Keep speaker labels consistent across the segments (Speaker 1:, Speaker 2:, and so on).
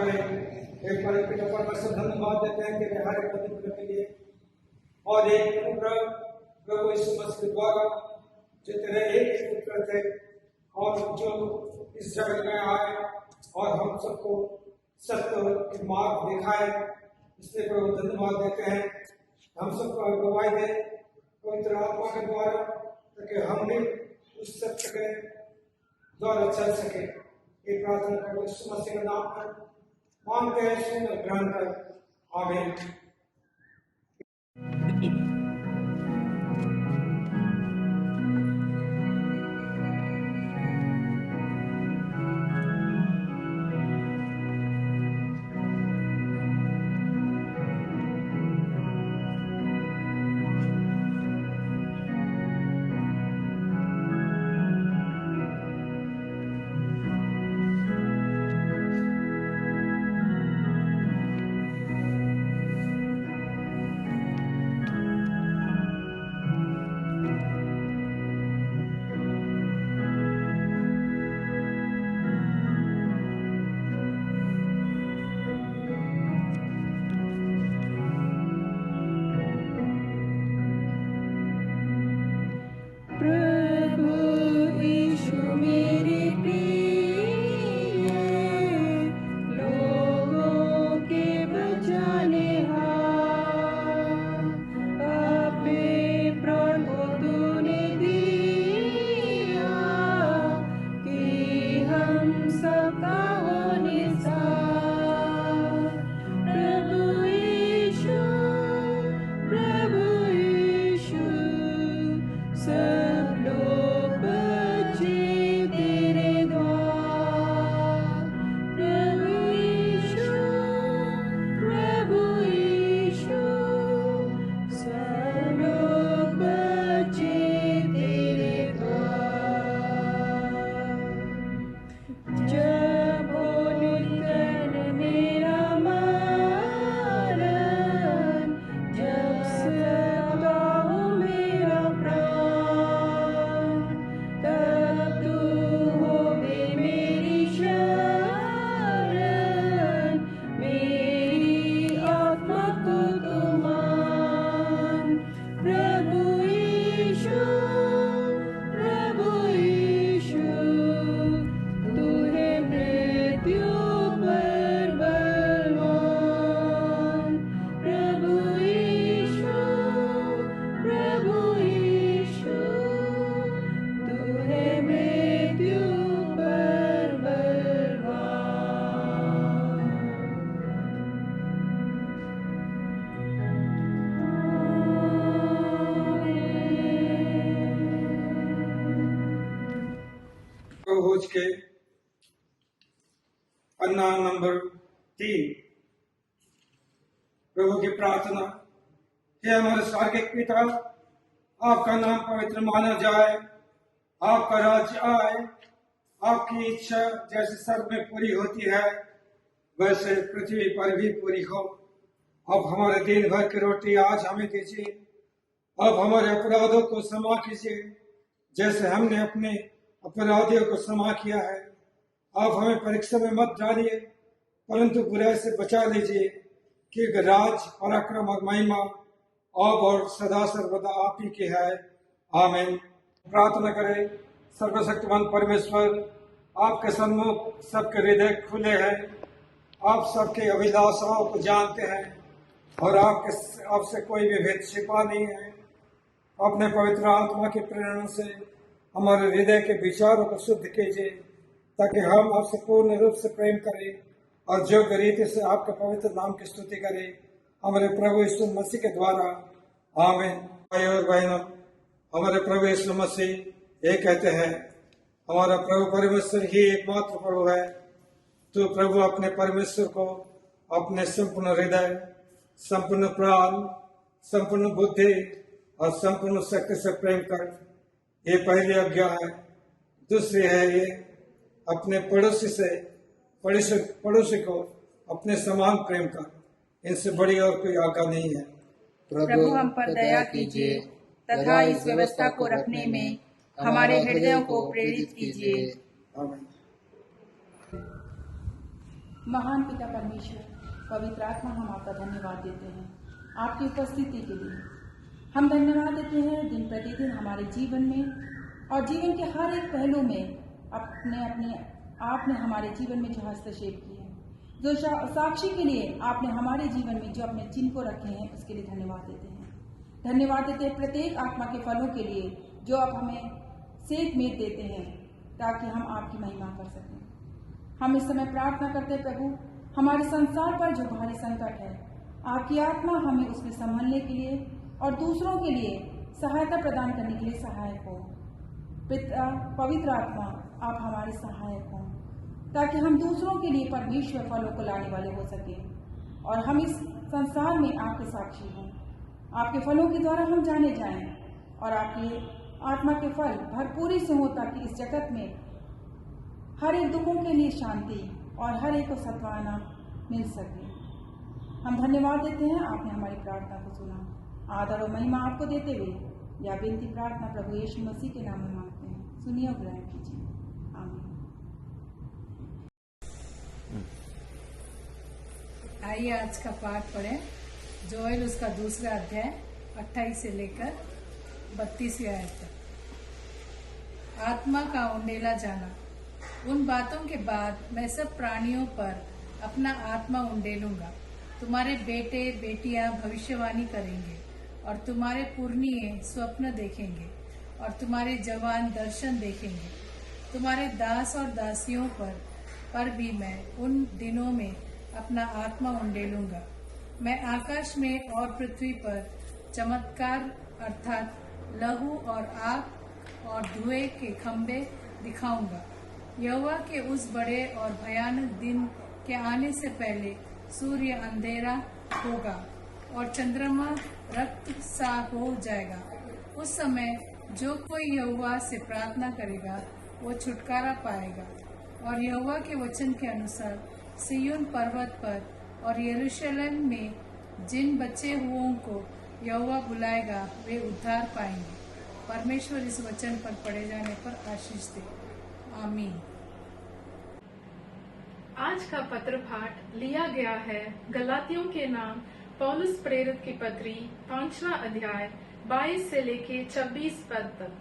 Speaker 1: करें। एक पर पिता परमेश्वर धन्यवाद देते हैं कि हर एक पवित्र के लिए और एक अनुग्रह प्रभु यीशु मसीह के द्वारा जो तेरे एक पुत्र थे और जो इस जगत में आए और हम सबको सत्य के मार्ग दिखाए, इसलिए प्रभु धन्यवाद देते हैं। हम सबको गवाही दे पवित्र आत्मा के द्वारा ताकि हम भी उस सत्य के द्वारा चल सके। ये प्रार्थना प्रभु यीशु मसीह के नाम पर मांगते हैं, सुन और ग्रहण कर। आमीन। खोज के पन्ना नंबर 3। प्रभु की प्रार्थना। हे हमारे स्वर्गीय पिता, आपका नाम पवित्र माना जाए, आपका राज्य आए, आपकी इच्छा जैसे स्वर्ग में पूरी होती है वैसे पृथ्वी पर भी पूरी हो। अब हमारे दिन भर की रोटी आज हमें दीजिए। अब हमारे अपराधों को क्षमा कीजिए जैसे हमने अपने अपराधियों को क्षमा किया है। आप हमें परीक्षा में मत डालिए परंतु बुराई से बचा लीजिए, क्योंकि राज पराक्रम और महिमा अब और सदा सर्वदा आप ही की है। आमीन। प्रार्थना करें। सर्वशक्तिमान परमेश्वर, आपके सम्मुख सबके हृदय खुले हैं, आप सबके अभिलाषाओं को जानते हैं और आपसे कोई भी भेद छिपा नहीं है। अपने पवित्र आत्मा की प्रेरणा से हमारे हृदय के विचारों को शुद्ध कीजिए ताकि हम आपसे पूर्ण रूप से प्रेम करें और योग्य रीति से आपके पवित्र नाम की स्तुति करें, हमारे प्रभु यीशु मसीह के द्वारा। आमीन। भाई और बहनों, हमारे प्रभु यीशु मसीह ये कहते हैं, हमारा प्रभु परमेश्वर ही एकमात्र प्रभु है। तो प्रभु अपने परमेश्वर को अपने संपूर्ण हृदय, संपूर्ण प्राण, संपूर्ण बुद्धि और संपूर्ण शक्ति से प्रेम कर। ये पहली आज्ञा है। दूसरी है ये, अपने पड़ोसी को अपने समान प्रेम कर। इनसे बड़ी और कोई आज्ञा नहीं है।
Speaker 2: प्रभु हम पर दया कीजिए तथा इस व्यवस्था को रखने में हमारे हृदयों को प्रेरित कीजिए।
Speaker 1: आमीन।
Speaker 2: महान पिता परमेश्वर, पवित्र आत्मा, हम आपका धन्यवाद देते हैं आपकी उपस्थिति के लिए। हम धन्यवाद देते हैं दिन प्रतिदिन हमारे जीवन में और जीवन के हर एक पहलू में आपने हमारे जीवन में जो हस्तक्षेप किए, जो साक्षी के लिए आपने हमारे जीवन में जो अपने चिन्ह को रखे हैं, उसके लिए धन्यवाद देते हैं। धन्यवाद देते हैं प्रत्येक आत्मा के फलों के लिए जो आप हमें सेध मेद देते हैं, ताकि हम आपकी महिमा कर सकें। हम इस समय प्रार्थना करते हैं प्रभु, हमारे संसार पर जो भारी संकट है, आपकी आत्मा हमें उसमें संभालने के लिए और दूसरों के लिए सहायता प्रदान करने के लिए सहायक हो। पिता पवित्र आत्मा, आप हमारे सहायक हों, ताकि हम दूसरों के लिए परमेश्वर फलों को लाने वाले हो सके और हम इस संसार में आपके साक्षी हों। आपके फलों के द्वारा हम जाने जाएं और आपकी आत्मा के फल भरपूरी से हो, ताकि इस जगत में हर एक दुखों के लिए शांति और हर एक को सत्वाना मिल सके। हम धन्यवाद देते हैं, आपने हमारी प्रार्थना को सुना। आदर और महिमा आपको देते हुए यह विनती प्रार्थना प्रभु यीशु मसीह के नाम में मांगते हैं। सुनिए और ग्रहण कीजिए। आमीन।
Speaker 3: आइए आज का पाठ पढ़ें। जोएल उसका दूसरा अध्याय 28 से लेकर 32 आयत तक। आत्मा का उंडेला जाना। उन बातों के बाद मैं सब प्राणियों पर अपना आत्मा उंडेलूंगा। तुम्हारे बेटे बेटियां भविष्यवाणी करेंगे और तुम्हारे पुरनिये स्वप्न देखेंगे और तुम्हारे जवान दर्शन देखेंगे। तुम्हारे दास और दासियों पर भी मैं उन दिनों में अपना आत्मा उंडेलूंगा। मैं आकाश में और पृथ्वी पर चमत्कार अर्थात लहू और आग और धुएं के खंभे दिखाऊंगा। यहोवा के उस बड़े और भयानक दिन के आने से पहले सूर्य अंधेरा होगा और चंद्रमा रक्त सा हो जाएगा। उस समय जो कोई यहोवा से प्रार्थना करेगा वो छुटकारा पाएगा। और यहोवा के वचन के अनुसार सिय्योन पर्वत पर और यरूशलेम में जिन बचे हुओं को यहोवा बुलाएगा वे उद्धार पाएंगे। परमेश्वर इस वचन पर पढ़े जाने पर आशीष दे। आमीन।
Speaker 4: आज का पत्र पाठ लिया गया है गलातियों के नाम पौलुस प्रेरित की पत्री 5वां अध्याय 22 से लेके 26 पद तक।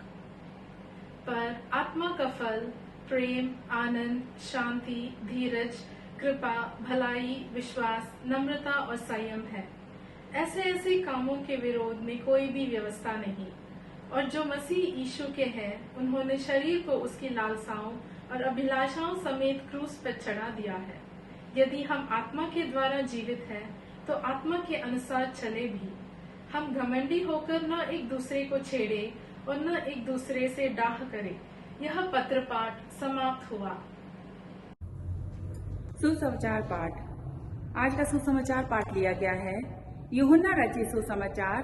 Speaker 4: पर आत्मा का फल प्रेम, आनंद, शांति, धीरज, कृपा, भलाई, विश्वास, नम्रता और संयम है। ऐसे ऐसे कामों के विरोध में कोई भी व्यवस्था नहीं। और जो मसीह यीशु के हैं, उन्होंने शरीर को उसकी लालसाओं और अभिलाषाओं समेत क्रूस पर चढ़ा दिया है। यदि हम आत्मा के द्वारा जीवित हैं, तो आत्मा के अनुसार चले भी। हम घमंडी होकर न एक दूसरे को छेड़े और न एक दूसरे से डाह करें। यह पत्र पाठ समाप्त हुआ।
Speaker 2: सुसमाचार पाठ। आज का सुसमाचार पाठ लिया गया है यूहन्ना रचित सुसमाचार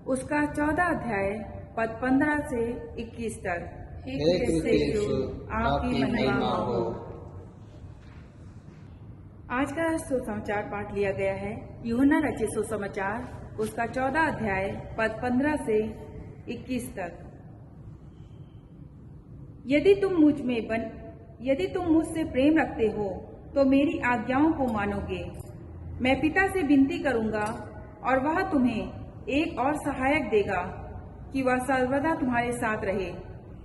Speaker 2: उसका 14 अध्याय पद 15 से 21 तक।
Speaker 5: हे क्रिस्त यीशु, आपकी महिमा हो।
Speaker 2: आज का सुसमाचार पाठ लिया गया है यूहन्ना रचित सुसमाचार उसका 14 अध्याय पद 15 से 21 तक। यदि तुम मुझसे प्रेम रखते हो तो मेरी आज्ञाओं को मानोगे। मैं पिता से विनती करूंगा और वह तुम्हें एक और सहायक देगा कि वह सर्वदा तुम्हारे साथ रहे,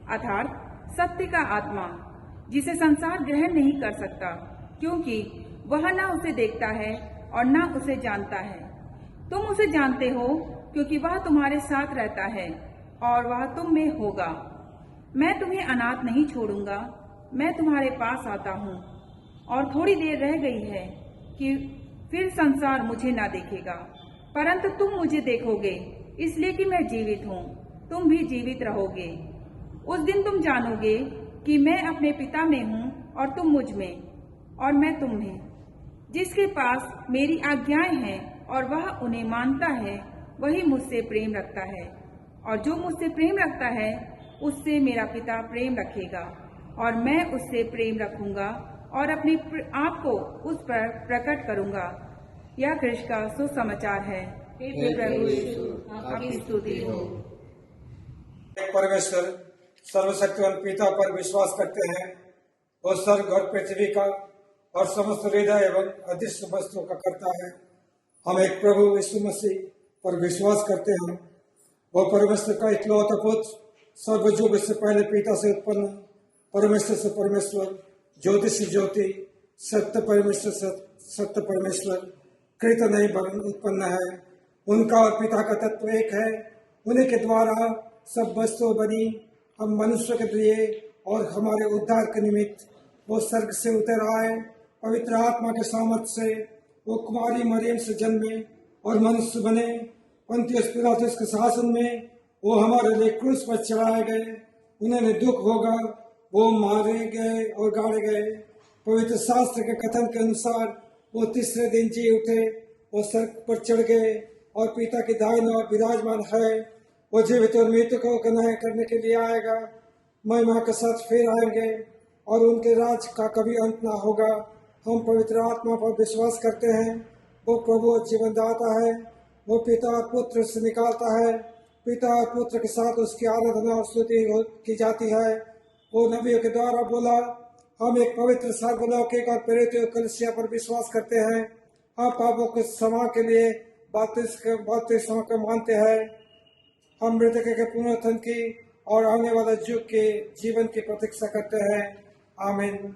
Speaker 2: अर्थात सत्य का आत्मा, जिसे संसार ग्रहण नहीं कर सकता, क्योंकि वह न उसे देखता है और न उसे जानता है। तुम उसे जानते हो क्योंकि वह तुम्हारे साथ रहता है और वह तुम में होगा। मैं तुम्हें अनाथ नहीं छोड़ूंगा, मैं तुम्हारे पास आता हूँ। और थोड़ी देर रह गई है कि फिर संसार मुझे ना देखेगा, परंतु तुम मुझे देखोगे, इसलिए कि मैं जीवित हूँ, तुम भी जीवित रहोगे। उस दिन तुम जानोगे कि मैं अपने पिता में हूँ और तुम मुझ में और मैं तुम में। जिसके पास मेरी आज्ञाएं हैं और वह उन्हें मानता है, वही मुझसे प्रेम रखता है, और जो मुझसे प्रेम रखता है उससे मेरा पिता प्रेम रखेगा, और मैं उससे प्रेम रखूंगा और अपने आप को उस पर प्रकट करूंगा। यह कृष्ण का सुसमाचार है। हे प्रभु यीशु, आपकी स्तुति हो।
Speaker 1: परमेश्वर सर्वशक्तिवान पिता पर विश्वास करते हैं और स्वर्ग और पृथ्वी का और समस्त हृदय एवं अदृश्य वस्तुओं का करता है। हम एक प्रभु यीशु मसीह पर विश्वास करते हैं। वो परमेश्वर का इकलौता पुत्र, सर्वयुग से पहले पिता से उत्पन्न, परमेश्वर से परमेश्वर, ज्योति से ज्योति, सत्य परमेश्वर से सत्य परमेश्वर, कृत नहीं वरन उत्पन्न है। उनका और पिता का तत्व एक है। उन्हीं के द्वारा सब वस्तुएं बनी। हम मनुष्य के लिए और हमारे उद्धार के निमित्त वो स्वर्ग से उतर आए। पवित्र आत्मा के सामर्थ्य से वो कुमारी मरियम से जन्मे और मनुष्य बने। पंतियुस पिलातुस के शासन में वो हमारे लिए क्रूस पर चढ़ाए गए। उन्हें दुख होगा, वो मारे गए और गाड़े गए। पवित्र शास्त्र के कथन के अनुसार वो तीसरे दिन जी उठे, वो स्वर्ग पर चढ़ गए और पिता की दाहिनी ओर विराजमान है। वो जीवित और मृतकों को न्याय करने के लिए आएगा। महिमा के साथ फिर आएंगे और उनके राज का कभी अंत ना होगा। हम पवित्र आत्मा पर विश्वास करते हैं। वो प्रभु जीवनदाता है। वो पिता और पुत्र से निकालता है। पिता और पुत्र के साथ उसकी आराधना और स्तुति की जाती है। वो नबियों के द्वारा बोला, हम एक पवित्र सार्वलौकिक और प्रेरित कलीसिया पर विश्वास करते हैं। हम पापों के क्षमा के लिए बपतिस्मा को मानते हैं। हम मृतक के पुनरुत्थान की और आने वाले युग के जीवन की प्रतीक्षा करते हैं। आमीन।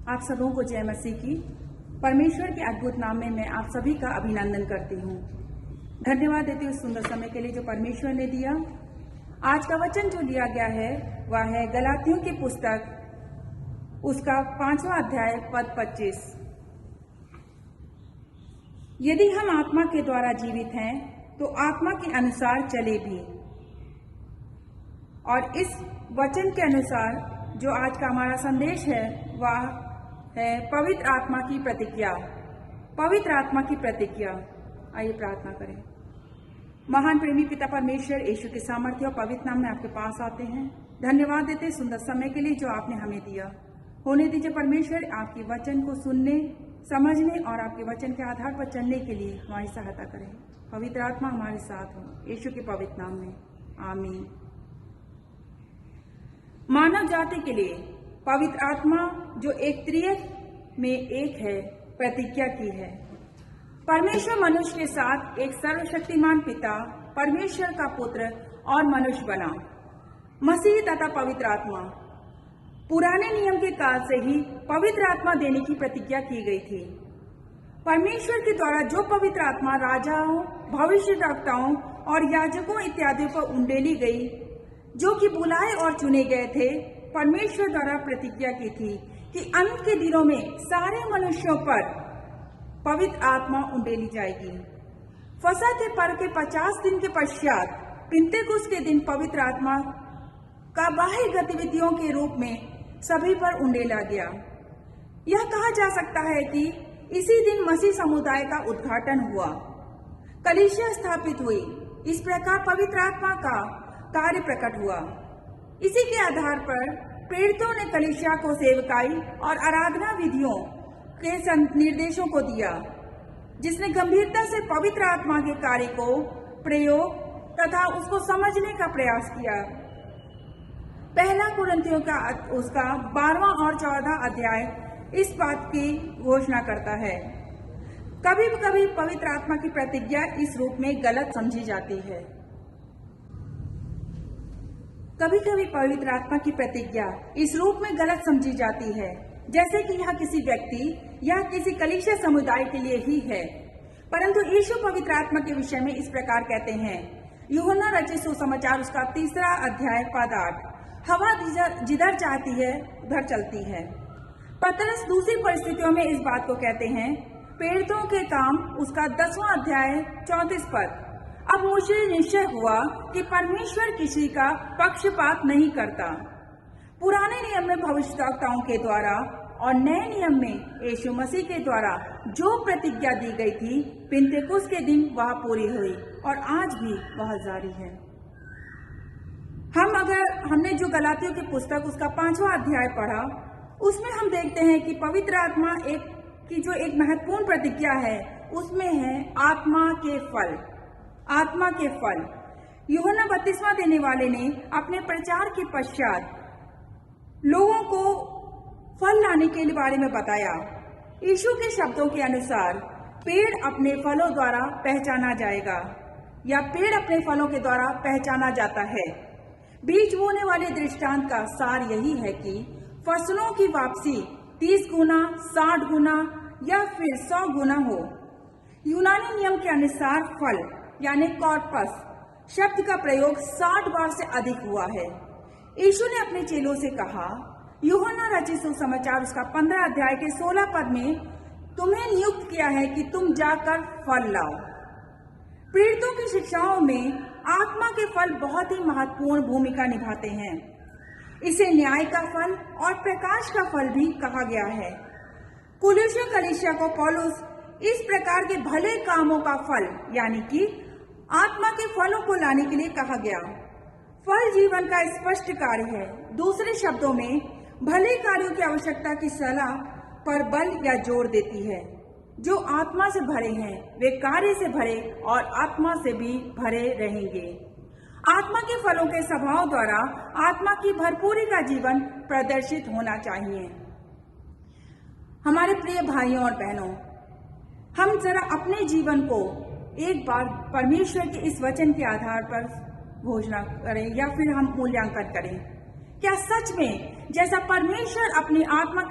Speaker 2: आप सबों को जय मसीह की। परमेश्वर के अद्भुत नाम में मैं आप सभी का अभिनंदन करती हूँ। धन्यवाद देती हूँ सुंदर समय के लिए जो परमेश्वर ने दिया। आज का वचन जो लिया गया है वह है गलातियों की पुस्तक, उसका 5वां अध्याय पद 25। यदि हम आत्मा के द्वारा जीवित हैं तो आत्मा के अनुसार चले भी। और इस वचन के अनुसार जो आज का हमारा संदेश है वह है पवित्र आत्मा की प्रतिज्ञा। पवित्र आत्मा की प्रतिज्ञा। आइए प्रार्थना करें। महान प्रेमी पिता परमेश्वर, यीशु के सामर्थ्य और पवित्र नाम में आपके पास आते हैं। धन्यवाद देते हैं सुंदर समय के लिए जो आपने हमें दिया। होने दीजिए परमेश्वर, आपके वचन को सुनने, समझने और आपके वचन के आधार पर चलने के लिए हमारी सहायता करें। पवित्र आत्मा हमारे साथ हो, यीशु के पवित्र नाम में आमीन। मानव जाति के लिए पवित्र आत्मा जो एक त्रिएक में एक है, प्रतिज्ञा की है। परमेश्वर मनुष्य के साथ एक सर्वशक्तिमान पिता, परमेश्वर का पुत्र और मनुष्य बना। मसीह तथा पवित्र आत्मा पुराने नियम के काल से ही पवित्र आत्मा देने की प्रतिज्ञा की गई थी। परमेश्वर के द्वारा जो पवित्र आत्मा राजाओं, भविष्यवक्ताओं और याजकों इत्यादि पर उंडेली गई, जो कि बुलाए और चुने गए थे, परमेश्वर द्वारा प्रतिज्ञा की थी कि अंत के दिनों में सारे मनुष्यों पर पवित्र आत्मा उंडेली जाएगी। फसह के पर्व के 50 दिन के पश्चात पिन्तेकुस्त के दिन पवित्र आत्मा का बाह्य गतिविधियों के रूप में सभी पर उंडेला गया। यह कहा जा सकता है कि इसी दिन मसीह समुदाय का उद्घाटन हुआ, कलीसिया स्थापित हुई। इस प्रकार पवित्र आत्मा का कार्य प्रकट हुआ। इसी के आधार पर प्रेरितों ने कलीसिया को सेवकाई और आराधना विधियों के निर्देशों को दिया, जिसने गंभीरता से पवित्र आत्मा के कार्य को प्रयोग तथा उसको समझने का प्रयास किया। पहला कुरिन्थियों का उसका 12वां और 14 अध्याय इस बात की घोषणा करता है। कभी कभी पवित्र आत्मा की प्रतिज्ञा इस रूप में गलत समझी जाती है। कभी कभी पवित्र आत्मा की प्रतिज्ञा इस रूप में गलत समझी जाती है, जैसे कि यह किसी व्यक्ति या किसी कलीसिया समुदाय के लिए ही है। परंतु यीशु पवित्र आत्मा के विषय में इस प्रकार कहते हैं। यूहन्ना रचित सुसमाचार उसका 3 अध्याय पद 8, हवा जिधर चाहती है उधर चलती है। पतरस दूसरी परिस्थितियों में इस बात को कहते हैं। प्रेरितों के काम उसका 10वां अध्याय 34 पद, अब मुझे निश्चय हुआ कि परमेश्वर किसी का पक्षपात नहीं करता। पुराने नियम में भविष्यवक्ताओं के द्वारा और नए नियम में यीशु मसीह के द्वारा जो प्रतिज्ञा दी गई थी, पिन्तेकुस्त के दिन वह पूरी हुई और आज भी वह जारी है। हमने जो गलातियों की पुस्तक उसका 5वां अध्याय पढ़ा, उसमें हम देखते हैं कि पवित्र आत्मा की जो एक महत्वपूर्ण प्रतिज्ञा है, उसमें है आत्मा के फल। आत्मा के फल यूहन्ना बपतिस्मा देने वाले ने अपने प्रचार के पश्चात लोगों को फल लाने के बारे में बताया। यीशु के शब्दों के अनुसार पेड़ अपने फलों द्वारा पहचाना जाएगा, या पेड़ अपने फलों के द्वारा पहचाना जाता है। बीज बोने वाले दृष्टांत का सार यही है कि फसलों की वापसी 30 गुना, 60 गुना या फिर 100 गुना हो। यूनानी नियम के अनुसार फल यानी कॉर्पस शब्द का प्रयोग 60 बार से अधिक हुआ है। यीशु ने अपने चेलों से कहा, यूहन्ना रचित सुसमाचार उसका 15 अध्याय के 16 पद में, तुम्हें नियुक्त किया है कि तुम जाकर फल लाओ। प्रेरितों की शिक्षाओं में आत्मा के फल बहुत ही महत्वपूर्ण भूमिका निभाते हैं। इसे न्याय का फल और प्रकाश का फल भी कहा गया है। कुलिसिया कलीसिया को पौलुस इस प्रकार के भले कामों का फल यानी कि आत्मा के फलों को लाने के लिए कहा गया। फल जीवन का स्पष्ट कार्य है। दूसरे शब्दों में भले कार्यों की आवश्यकता की सलाह पर बल या जोर देती है। जो आत्मा से भरे हैं वे कार्य से भरे और आत्मा से भी भरे रहेंगे। आत्मा के फलों के स्वभाव द्वारा आत्मा की भरपूरी का जीवन प्रदर्शित होना चाहिए। हमारे प्रिय भाइयों और बहनों, हम जरा अपने जीवन को एक बार परमेश्वर के इस वचन के आधार पर घोषणा करें या फिर हम मूल्यांकन करें। क्या सच में जैसा परमेश्वर अपनी आत्मा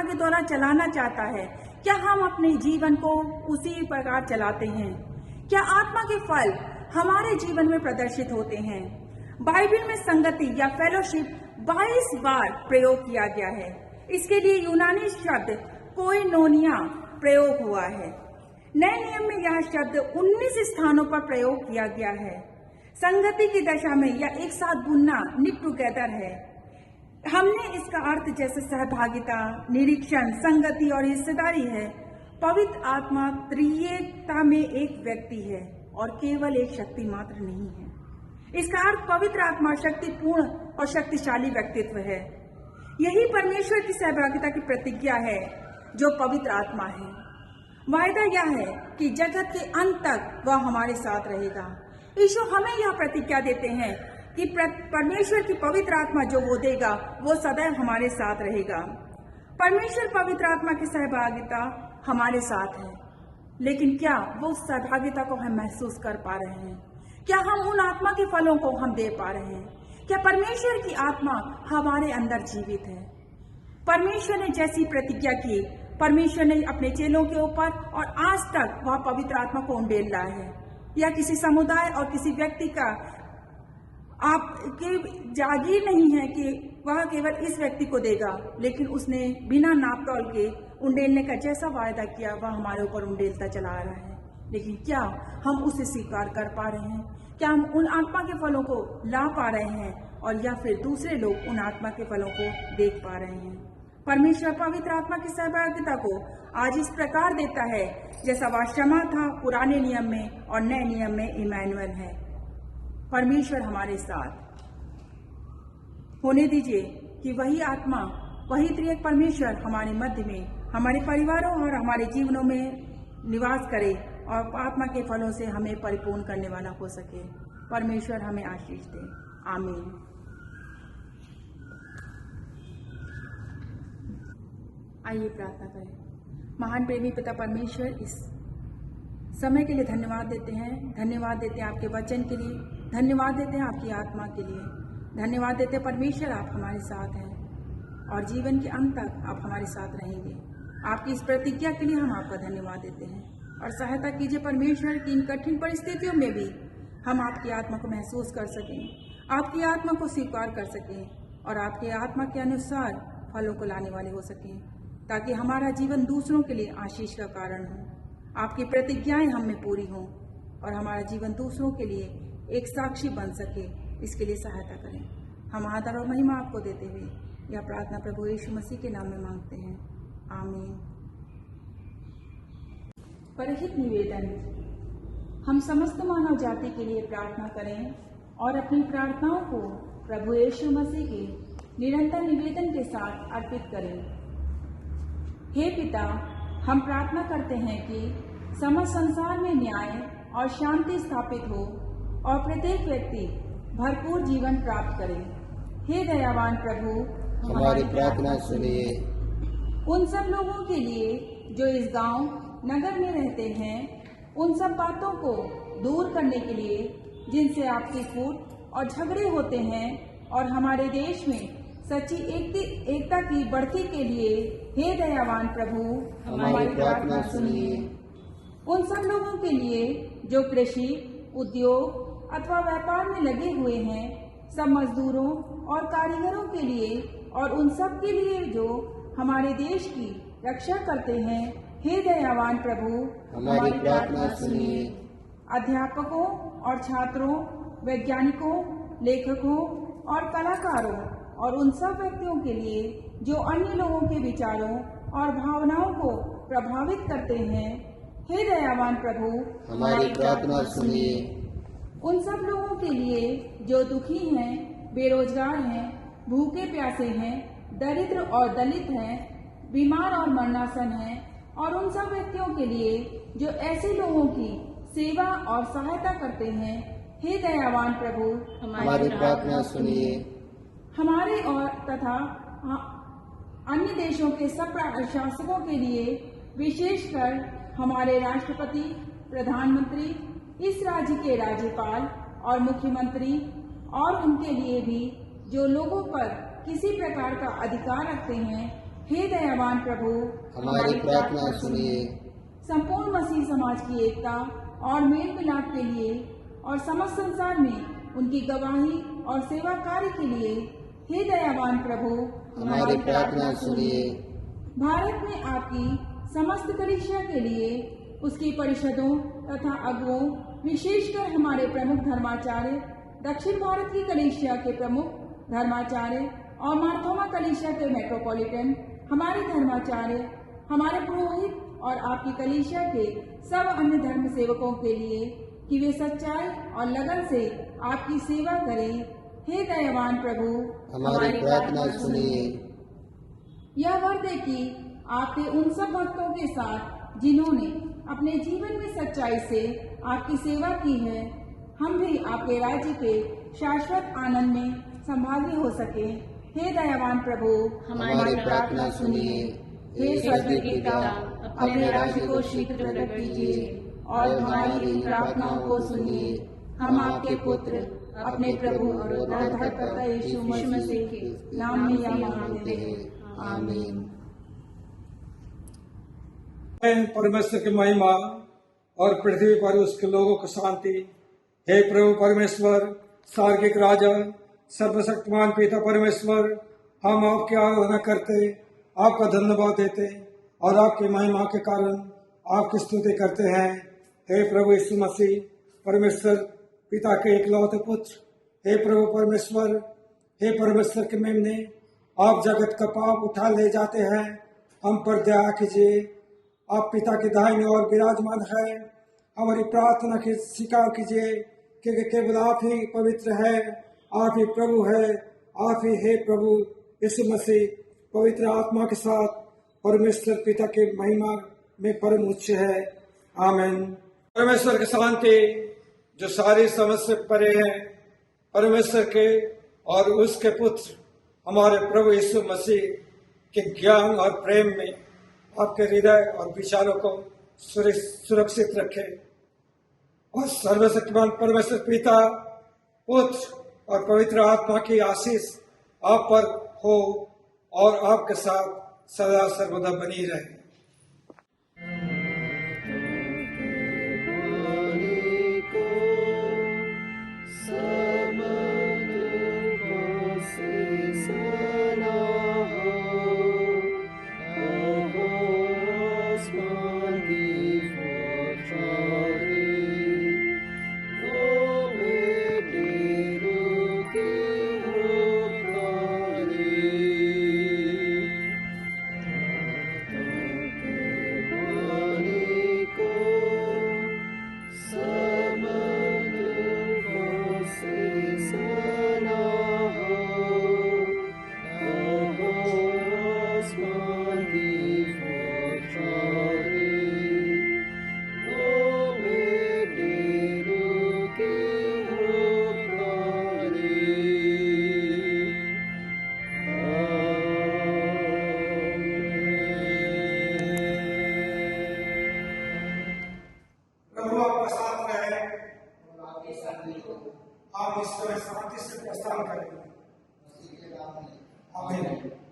Speaker 2: के द्वारा चलाना चाहता है, क्या हम अपने जीवन को उसी प्रकार चलाते हैं? क्या आत्मा के फल हमारे जीवन में प्रदर्शित होते हैं? बाइबल में संगति या फेलोशिप 22 बार प्रयोग किया गया है। इसके लिए यूनानी शब्द कोइनोनिया प्रयोग हुआ है। नए नियम में यह शब्द 19 स्थानों पर प्रयोग किया गया है। संगति की दशा में या एक साथ बुनना निक टुगेदर है। हमने इसका अर्थ जैसे सहभागिता, निरीक्षण, संगति और हिस्सेदारी है। पवित्र आत्मा त्रिएकता में एक व्यक्ति है और केवल एक शक्ति मात्र नहीं है। इसका अर्थ पवित्र आत्मा शक्तिपूर्ण और शक्तिशाली व्यक्तित्व है। यही परमेश्वर की सहभागिता की प्रतिज्ञा है जो पवित्र आत्मा है। वायदा यह है कि जगत के अंत तक वह हमारे साथ रहेगा। यीशु हमें यह प्रतिज्ञा देते हैं कि परमेश्वर की पवित्र आत्मा जो वो देगा वो सदैव हमारे साथ रहेगा। परमेश्वर पवित्र आत्मा की सहभागिता हमारे साथ है, लेकिन क्या वो सहभागिता को हम महसूस कर पा रहे हैं? क्या हम उन आत्मा के फलों को हम दे पा रहे हैं? क्या परमेश्वर की आत्मा हमारे अंदर जीवित है? परमेश्वर ने जैसी प्रतिज्ञा की, परमेश्वर ने अपने चेलों के ऊपर और आज तक वह पवित्र आत्मा को उंडेल रहा है। यह किसी समुदाय और किसी व्यक्ति का आपके जागीर नहीं है कि वह केवल इस व्यक्ति को देगा, लेकिन उसने बिना नाप तौल के उंडेलने का जैसा वायदा किया वह हमारे ऊपर उंडेलता चला आ रहा है। लेकिन क्या हम उसे स्वीकार कर पा रहे हैं? क्या हम उन आत्मा के फलों को ला पा रहे हैं, और या फिर दूसरे लोग उन आत्मा के फलों को देख पा रहे हैं? परमेश्वर पवित्र आत्मा की सहभागिता को आज इस प्रकार देता है जैसा वह क्षमा था पुराने नियम में और नए नियम में इमैनुअल है। परमेश्वर हमारे साथ होने दीजिए कि वही आत्मा, वही त्रिएक परमेश्वर हमारे मध्य में, हमारे परिवारों और हमारे जीवनों में निवास करे और आत्मा के फलों से हमें परिपूर्ण करने वाला हो सके। परमेश्वर हमें आशीष दे। आमीन। आइए प्रार्थना करें। महान प्रेमी पिता परमेश्वर, इस समय के लिए धन्यवाद देते हैं। धन्यवाद देते हैं आपके वचन के लिए, धन्यवाद देते हैं आपकी आत्मा के लिए, धन्यवाद देते हैं परमेश्वर आप हमारे साथ हैं और जीवन के अंत तक आप हमारे साथ रहेंगे। आपकी इस प्रतिज्ञा के लिए हम आपका धन्यवाद देते हैं और सहायता कीजिए परमेश्वर की इन कठिन परिस्थितियों में भी हम आपकी आत्मा को महसूस कर सकें, आपकी आत्मा को स्वीकार कर सकें और आपके आत्मा के अनुसार फलों को लाने वाले हो सकें, ताकि हमारा जीवन दूसरों के लिए आशीष का कारण हो, आपकी प्रतिज्ञाएं हम में पूरी हों और हमारा जीवन दूसरों के लिए एक साक्षी बन सके। इसके लिए सहायता करें। हम आदर और महिमा आपको देते हुए यह प्रार्थना प्रभु यीशु मसीह के नाम में मांगते हैं। आमीन। परहित निवेदन। हम समस्त मानव जाति के लिए प्रार्थना करें और अपनी प्रार्थनाओं को प्रभु यीशु मसीह के निरंतर निवेदन के साथ अर्पित करें। हे पिता, हम प्रार्थना करते हैं कि समस्त संसार में न्याय और शांति स्थापित हो और प्रत्येक व्यक्ति भरपूर जीवन प्राप्त करे। हे दयावान प्रभु,
Speaker 5: हमारी प्रार्थना सुनिए।
Speaker 2: उन सब लोगों के लिए जो इस गांव नगर में रहते हैं, उन सब बातों को दूर करने के लिए जिनसे आपसी फूट और झगड़े होते हैं और हमारे देश में सच्ची एकता की बढ़ती के लिए हे दयावान प्रभु,
Speaker 5: हमारी प्रार्थना सुनिए।
Speaker 2: उन सब लोगों के लिए जो कृषि, उद्योग अथवा व्यापार में लगे हुए हैं, सब मजदूरों और कारीगरों के लिए और उन सब के लिए जो हमारे देश की रक्षा करते हैं, हे दयावान प्रभु,
Speaker 5: हमारी प्रार्थना सुनिए।
Speaker 2: अध्यापकों और छात्रों, वैज्ञानिकों, लेखकों और कलाकारों और उन सब व्यक्तियों के लिए जो अन्य लोगों के विचारों और भावनाओं को प्रभावित करते हैं, हे दयावान प्रभु,
Speaker 5: हमारी प्रार्थना सुनिए।
Speaker 2: उन सब लोगों के लिए जो दुखी हैं, बेरोजगार हैं, भूखे प्यासे हैं, दरिद्र और दलित हैं, बीमार और मरणासन हैं और उन सब व्यक्तियों के लिए जो ऐसे लोगों की सेवा और सहायता करते हैं, हे दयावान प्रभु,
Speaker 5: हमारी प्रार्थना सुनिए।
Speaker 2: हमारे और तथा अन्य देशों के सब शासकों के लिए, विशेषकर हमारे राष्ट्रपति, प्रधानमंत्री, इस राज्य के राज्यपाल और मुख्यमंत्री और उनके लिए भी जो लोगों पर किसी प्रकार का अधिकार रखते हैं, हे दयावान प्रभु,
Speaker 5: हमारी प्रार्थना सुनिए।
Speaker 2: संपूर्ण मसीह समाज की एकता और मेल मिलाप के लिए और समस्त संसार में उनकी गवाही और सेवा कार्य के लिए, हे दयावान प्रभु,
Speaker 5: हमारी प्रार्थना सुनिए।
Speaker 2: भारत में आपकी समस्त कलीसिया के लिए, उसकी परिषदों तथा अगुओं, विशेषकर हमारे प्रमुख धर्माचार्य, दक्षिण भारत की कलीसिया के प्रमुख धर्माचार्य और मार्थोमा कलीसिया के मेट्रोपॉलिटन, हमारे धर्माचार्य, हमारे पुरोहित और आपकी कलीसिया के सब अन्य धर्म सेवकों के लिए कि वे सच्चाई और लगन से आपकी सेवा करें, हे दयावान प्रभु,
Speaker 5: हमारी प्रार्थना सुनिए।
Speaker 2: यह वर दे कि आपके उन सब भक्तों के साथ जिन्होंने अपने जीवन में सच्चाई से आपकी सेवा की है, हम भी आपके राज्य के शाश्वत आनंद में संभागी हो सके। हे दयावान प्रभु,
Speaker 5: हमारी प्रार्थना सुनिए।
Speaker 2: हे स्वर्ग के पिता, अपने राज्य को शीघ्र प्रकट कीजिए और हमारी इन प्रार्थनाओं को सुनिए। हम आपके पुत्र अपने प्रभु और उद्धारकर्ता यीशु मसीह के नाम में यह मांगते हैं, आमीन।
Speaker 1: परमेश्वर की महिमा और पृथ्वी पर उसके लोगों को शांति। हे प्रभु परमेश्वर, सार्गिक राजा, सर्वशक्तिमान पिता परमेश्वर, हम आपकी आराधना करते, आपका धन्यवाद देते और आपकी महिमा के कारण आपकी स्तुति करते हैं। हे प्रभु यीशु मसीह, परमेश्वर पिता के इकलौते पुत्र, हे प्रभु परमेश्वर, हे परमेश्वर के मेमने, आप जगत का पाप उठा ले जाते हैं, हम पर दया कीजिए। आप पिता की दाहिनी ओर विराजमान है, हमारी प्रार्थना की स्वीकार कीजिए, क्योंकि केवल आप ही पवित्र है, आप ही प्रभु है, आप ही हे प्रभु यीशु मसीह पवित्र आत्मा के साथ परमेश्वर पिता के महिमा में परम उच्च है, आमीन। परमेश्वर की शांति जो सारी समझ से परे है, परमेश्वर के और उसके पुत्र हमारे प्रभु यीशु मसीह के ज्ञान और प्रेम में आपके हृदय और विचारों को सुरक्षित रखे और सर्वशक्तिमान परमेश्वर पिता, पुत्र और पवित्र आत्मा की आशीष आप पर हो और आपके साथ सदा सर्वदा बनी रहे। आप इस तरह शांति से प्रस्थान करें। आमीन।